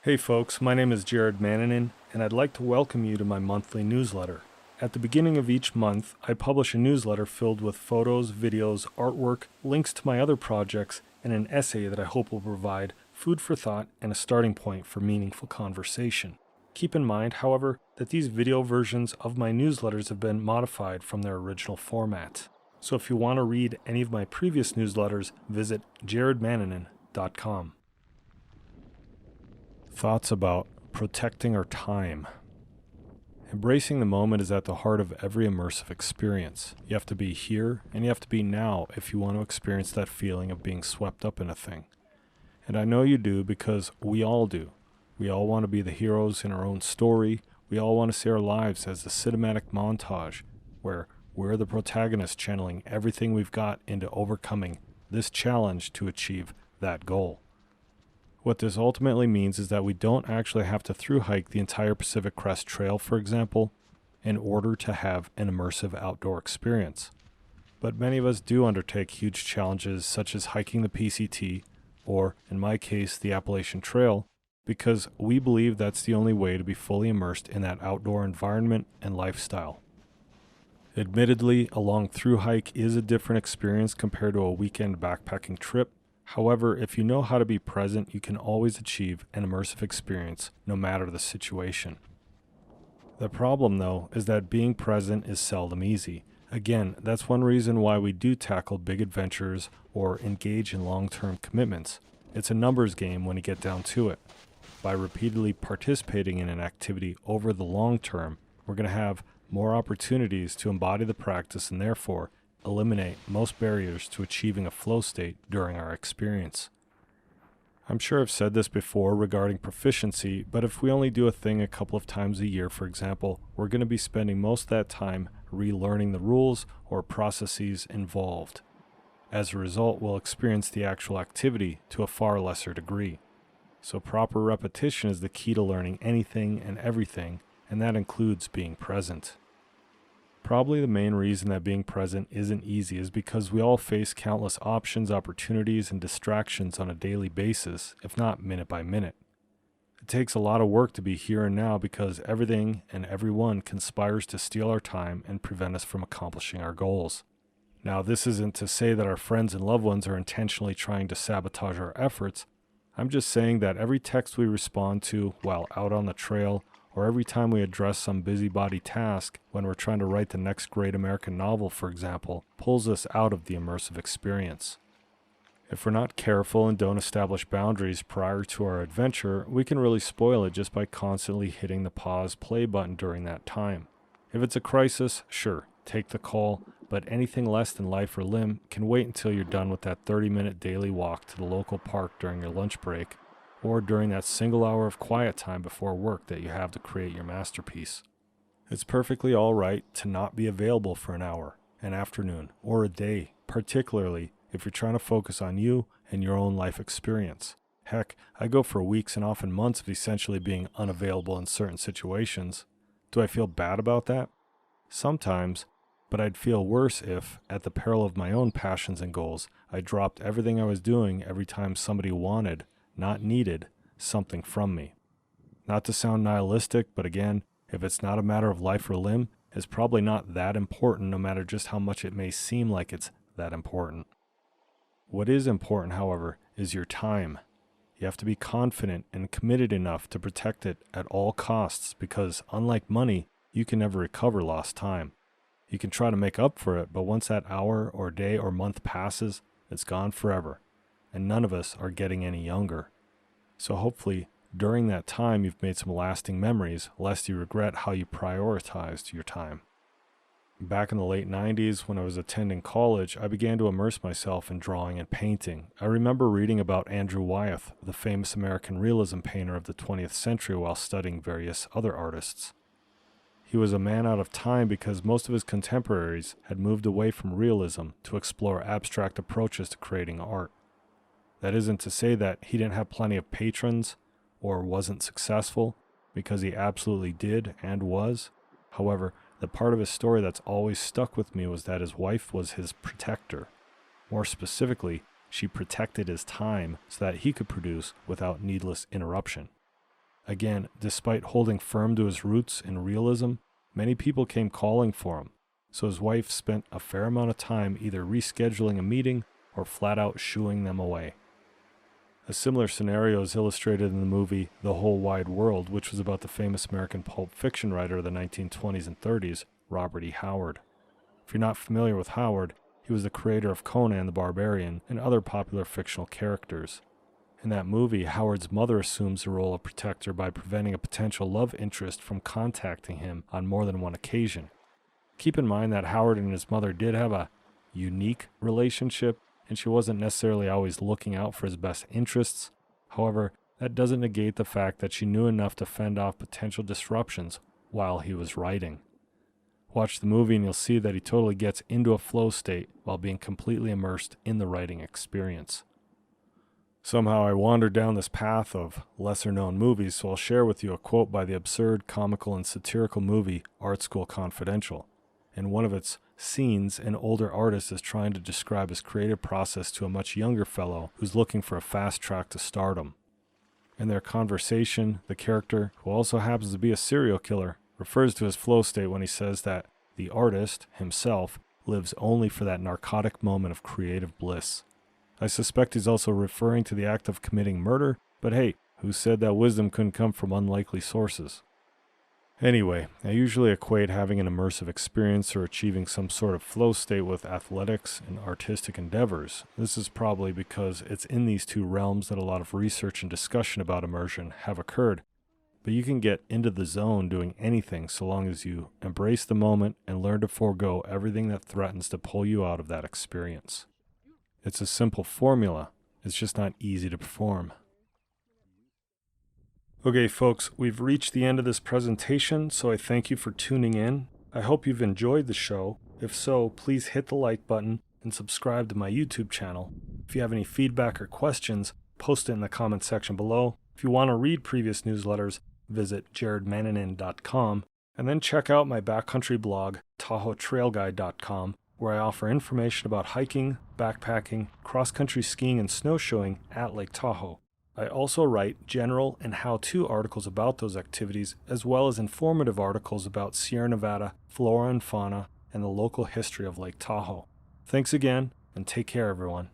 Hey folks, my name is Jared Mannanen, and I'd like to welcome you to my monthly newsletter. At the beginning of each month, I publish a newsletter filled with photos, videos, artwork, links to my other projects, and an essay that I hope will provide food for thought and a starting point for meaningful conversation. Keep in mind, however, that these video versions of my newsletters have been modified from their original format. So if you want to read any of my previous newsletters, visit jaredmannanen.com. Thoughts about protecting our time. Embracing the moment is at the heart of every immersive experience. You have to be here and you have to be now if you want to experience that feeling of being swept up in a thing. And I know you do because we all do. We all want to be the heroes in our own story. We all want to see our lives as a cinematic montage where we're the protagonist channeling everything we've got into overcoming this challenge to achieve that goal. What this ultimately means is that we don't actually have to thru hike the entire Pacific Crest Trail, for example, in order to have an immersive outdoor experience. But many of us do undertake huge challenges such as hiking the PCT, or in my case, the Appalachian Trail, because we believe that's the only way to be fully immersed in that outdoor environment and lifestyle. Admittedly, a long thru hike is a different experience compared to a weekend backpacking trip. However, if you know how to be present, you can always achieve an immersive experience, no matter the situation. The problem, though, is that being present is seldom easy. Again, that's one reason why we do tackle big adventures or engage in long-term commitments. It's a numbers game when you get down to it. By repeatedly participating in an activity over the long term, we're going to have more opportunities to embody the practice and therefore eliminate most barriers to achieving a flow state during our experience. I'm sure I've said this before regarding proficiency, but if we only do a thing a couple of times a year, for example, we're going to be spending most of that time relearning the rules or processes involved. As a result, we'll experience the actual activity to a far lesser degree. So proper repetition is the key to learning anything and everything, and that includes being present. Probably the main reason that being present isn't easy is because we all face countless options, opportunities, and distractions on a daily basis, if not minute by minute. It takes a lot of work to be here and now because everything and everyone conspires to steal our time and prevent us from accomplishing our goals. Now, this isn't to say that our friends and loved ones are intentionally trying to sabotage our efforts. I'm just saying that every text we respond to while out on the trail, or every time we address some busybody task when we're trying to write the next great American novel, for example, pulls us out of the immersive experience. If we're not careful and don't establish boundaries prior to our adventure, we can really spoil it just by constantly hitting the pause play button during that time. If it's a crisis, sure, take the call, but anything less than life or limb can wait until you're done with that 30-minute daily walk to the local park during your lunch break, or during that single hour of quiet time before work that you have to create your masterpiece. It's perfectly all right to not be available for an hour, an afternoon, or a day, particularly if you're trying to focus on you and your own life experience. Heck, I go for weeks and often months of essentially being unavailable in certain situations. Do I feel bad about that? Sometimes, but I'd feel worse if, at the peril of my own passions and goals, I dropped everything I was doing every time somebody wanted, not needed, something from me. Not to sound nihilistic, but again, if it's not a matter of life or limb, it's probably not that important no matter just how much it may seem like it's that important. What is important, however, is your time. You have to be confident and committed enough to protect it at all costs because, unlike money, you can never recover lost time. You can try to make up for it, but once that hour or day or month passes, it's gone forever. And none of us are getting any younger. So hopefully, during that time, you've made some lasting memories, lest you regret how you prioritized your time. Back in the late 90s, when I was attending college, I began to immerse myself in drawing and painting. I remember reading about Andrew Wyeth, the famous American realism painter of the 20th century, while studying various other artists. He was a man out of time because most of his contemporaries had moved away from realism to explore abstract approaches to creating art. That isn't to say that he didn't have plenty of patrons or wasn't successful, because he absolutely did and was. However, the part of his story that's always stuck with me was that his wife was his protector. More specifically, she protected his time so that he could produce without needless interruption. Again, despite holding firm to his roots in realism, many people came calling for him, so his wife spent a fair amount of time either rescheduling a meeting or flat out shooing them away. A similar scenario is illustrated in the movie The Whole Wide World, which was about the famous American pulp fiction writer of the 1920s and 30s, Robert E. Howard. If you're not familiar with Howard, he was the creator of Conan the Barbarian and other popular fictional characters. In that movie, Howard's mother assumes the role of protector by preventing a potential love interest from contacting him on more than one occasion. Keep in mind that Howard and his mother did have a unique relationship, and she wasn't necessarily always looking out for his best interests. However, that doesn't negate the fact that she knew enough to fend off potential disruptions while he was writing. Watch the movie and you'll see that he totally gets into a flow state while being completely immersed in the writing experience. Somehow I wandered down this path of lesser-known movies, so I'll share with you a quote by the absurd, comical, and satirical movie Art School Confidential. In one of its scenes, an older artist is trying to describe his creative process to a much younger fellow who's looking for a fast track to stardom. In their conversation, the character, who also happens to be a serial killer, refers to his flow state when he says that the artist, himself, lives only for that narcotic moment of creative bliss. I suspect he's also referring to the act of committing murder, but hey, who said that wisdom couldn't come from unlikely sources? Anyway, I usually equate having an immersive experience or achieving some sort of flow state with athletics and artistic endeavors. This is probably because it's in these two realms that a lot of research and discussion about immersion have occurred. But you can get into the zone doing anything so long as you embrace the moment and learn to forego everything that threatens to pull you out of that experience. It's a simple formula, it's just not easy to perform. Okay, folks, we've reached the end of this presentation, so I thank you for tuning in. I hope you've enjoyed the show. If so, please hit the like button and subscribe to my YouTube channel. If you have any feedback or questions, post it in the comment section below. If you want to read previous newsletters, visit jaredmananin.com, and then check out my backcountry blog, TahoeTrailGuide.com, where I offer information about hiking, backpacking, cross-country skiing, and snowshoeing at Lake Tahoe. I also write general and how-to articles about those activities, as well as informative articles about Sierra Nevada, flora and fauna, and the local history of Lake Tahoe. Thanks again, and take care, everyone.